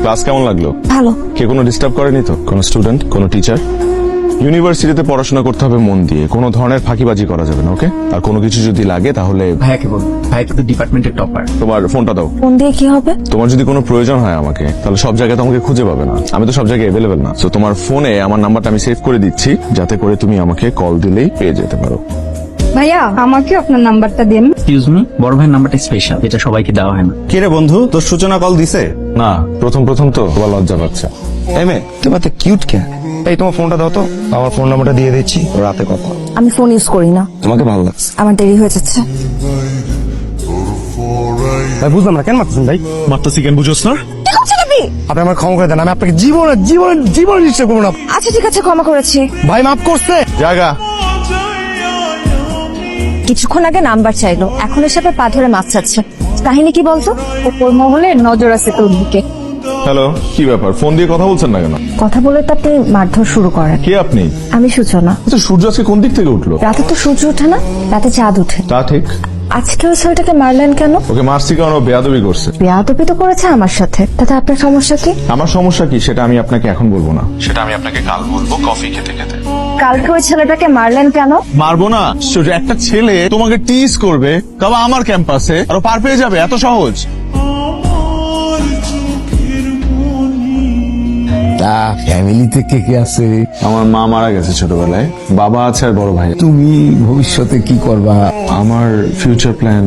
Class কেমন লাগলো? ভালো। কে কোনো ডিস্টার্ব করেনি তো? কোনো স্টুডেন্ট, কোনো টিচার? ইউনিভার্সিটিতে পড়াশোনা করতে হবে মন দিয়ে, কোনো ধরনের ফাঁকিবাজি করা যাবে না, ওকে? আর কোনো কিছু যদি লাগে তাহলে ভাইয়াকে বল, ভাই কিন্তু ডিপার্টমেন্টের টপার। তোমার ফোনটা দাও। ফোন দিয়ে কি হবে? তোমার যদি কোনো প্রয়োজন হয় আমাকে, তাহলে সব জায়গায় তোমাকে খুঁজে পাবে না, আমি তো সব জায়গায় অ্যাভেলেবেল না। তো তোমার ফোনে আমার নাম্বারটা আমি সেভ করে দিচ্ছি, যাতে করে তুমি আমাকে কল দিলেই পেয়ে যেতে পারো। ভাইয়া আমাকে আপনার নাম্বারটা দিন। এক্সকিউজ মি, বড় ভাইয়ের নাম্বারটা স্পেশাল, যেটা সবাইকে দেওয়া হয় না। কে রে বন্ধু, তোর সূচনা কল দিছে? না, প্রথম প্রথম তো তোমার লজ্জা পাচ্ছে। এমএ তোমার তো কিউট কে। এই তোমার ফোনটা দাও তো, আমার ফোন নাম্বারটা দিয়ে দিচ্ছি, রাতে কথা। আমি ফোন ইউজ করি না। তোমাকে ভালো লাগছে? আমার দেরি হয়ে যাচ্ছে। ভাই বুঝলাম না, কেন মারতেছেন ভাই? মারতেছি কেন বুঝোস না? কি করছেন আপনি? আপনি আমার ক্ষমা করে দেন, আমি আপনাকে জীবনে নিশ্চয় করবো না। আচ্ছা ঠিক আছে, ক্ষমা করেছি। ভাই মাফ করছে। জায়গা কিছুক্ষণ আগে নাম্বার চাইলো, এখন এসে আবার পা ধরে মাছ চাচ্ছে। কাহিনী কি বলতো? ওপর মহলে নজর আছে তোর দিকে। হ্যালো, কি ব্যাপার? ফোন দিয়ে কথা বলছেন না কেন? কথা বলে তো আপনি মারধর শুরু করেন। কে আপনি? আমি সূচনা। তো সূর্য আজকে কোন দিক থেকে উঠলো? রাতে তো সূর্য ওঠে না, রাতে চাঁদ ওঠে। তা ঠিক। আজকে ওই ছেলেটাকে মারলেন কেন? ওকে মারছি কারণ ও বেয়াদবি করছে। বেয়াদবি তো করেছে আমার সাথে, তাতে আপনার সমস্যা কি? আমার সমস্যা কি সেটা আমি আপনাকে এখন বলবো না, সেটা আমি আপনাকে কাল বলবো কফি খেতে খেতে। কালকে ওই ছেলেটাকে মারলেন কেন? মারবো না? সূর্য, একটা ছেলে তোমাকে টিজ করবে, তবে আমার ক্যাম্পাসে, আর ও পার পেয়ে যাবে, এত সহজ? তা ফ্যামিলিতে কে কে আছে? আমার মা মারা গেছে ছোটবেলায়, বাবা আছে আর বড় ভাই। তুমি ভবিষ্যতে কি করবা? আমার ফিউচার প্ল্যান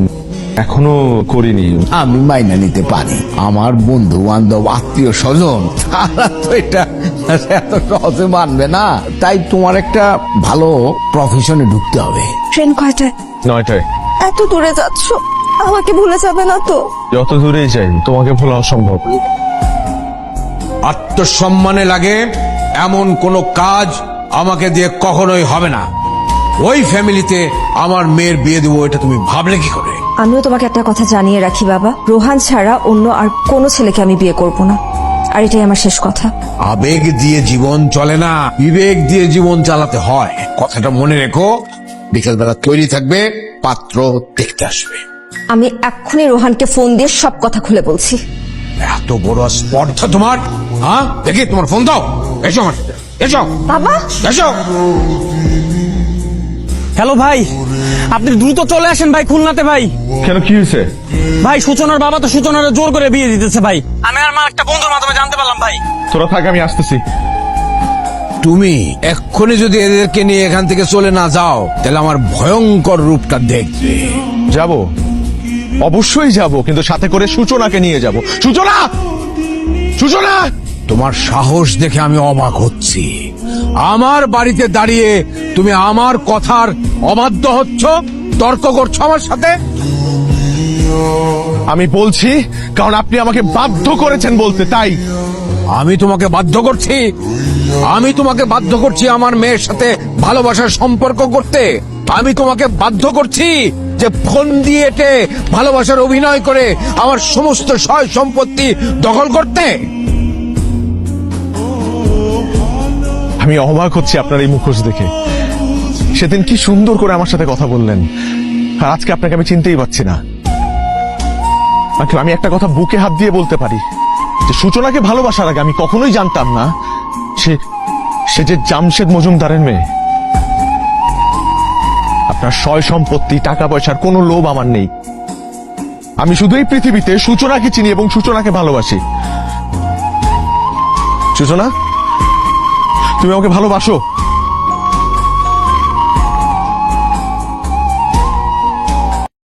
এখনো করিনি। আমি মাইনা নিতে পারি, আমার বন্ধু বান্ধব আত্মীয় স্বজন তারা তো এটা এত সহজে মানবে না। তাই তোমার একটা ভালো প্রফেশনে ঢুকতে হবে। ট্রেন কয়টায়? 9টায়। এত দূরে যাচ্ছ, আমাকে ভুলে যাবে না তো? যত দূরেই যাই তোমাকে ভোলা অসম্ভব। আত্মসম্মানে লাগে এমন কোনো কাজ আমাকে দিয়ে কখনোই হবে না। ওই ফ্যামিলিতে আমার মেয়ের বিয়ে দেবো, এটা তুমি ভাবলে কি করে? আমিও তোমাকে একটা কথা জানিয়ে রাখি বাবা, রোহান ছাড়া অন্য আর কোনো ছেলেকে আমি বিয়ে করব না, আর এটাই আমার শেষ কথা। আবেগ দিয়ে জীবন চলে না, বিবেক দিয়ে জীবন চালাতে হয়। কথাটা মনে রেখো। বিকেলবেলা তৈরি থাকবে, পাত্র দেখতে আসবে। আমি এক্ষুনি রোহানকে ফোন দিয়ে সব কথা খুলে বলছি। এত বড় স্পর্ধা তোমার? হ্যাঁ, দেখি তোমার ফোন দাও। এসো আমার সাথে, এসো বাবা, এসো। হ্যালো ভাই, আপনি দ্রুত চলে আসেন ভাই, খুলনাতে ভাই। কেন, কি হয়েছে? ভাই সূচনার বাবা তো সূচনার জোর করে বিয়ে দিতেছে ভাই। আমি আর মা একটা বন্ধুর মাধ্যমে জানতে পারলাম ভাই। তোরা থাক, আমি আসতেছি। তুমি এক্ষুনি যদি এদেরকে নিয়ে এখান থেকে চলে না যাও, তাহলে আমার ভয়ঙ্কর রূপটা দেখবে। যাব, অবশ্যই যাব, কিন্তু সাথে করে সূচনাকে নিয়ে যাব। সূচনা, সূচনা! তোমার সাহস দেখে আমি অবাক হচ্ছি। আমার বাড়িতে দাঁড়িয়ে তুমি আমার কথার অবাধ্য হচ্ছ, তর্ক করছো আমার সাথে। আমি বলছি কারণ আপনি আমাকে বাধ্য করেছেন বলতে, তাই। আমি তোমাকে বাধ্য করছি? আমি তোমাকে বাধ্য করছি আমার মেয়ের সাথে ভালোবাসার সম্পর্ক করতে? আমি তোমাকে বাধ্য করছি যে ফোন দিয়ে এটে ভালোবাসার অভিনয় করে আমার সমস্ত সয় সম্পত্তি দখল করতে? আমি অবাক হচ্ছি আপনার এই মুখোশ দেখে। সেদিন কি সুন্দর করে আমার সাথে কথা বললেন, আর আজকে আপনাকে আমি চিনতেই পারছি না। আমি একটা কথা বুকে হাত দিয়ে বলতে পারি, যে সূচনাকে ভালোবাসার আগে আমি কখনোই জানতাম না সে যে জামশেদ মজুমদারের মেয়ে। আপনার সয় সম্পত্তি, টাকা পয়সার কোনো লোভ আমার নেই। আমি শুধু এই পৃথিবীতে সূচনাকে চিনি এবং সূচনাকে ভালোবাসি। সূচনা, তুমি আমাকে ভালোবাসো?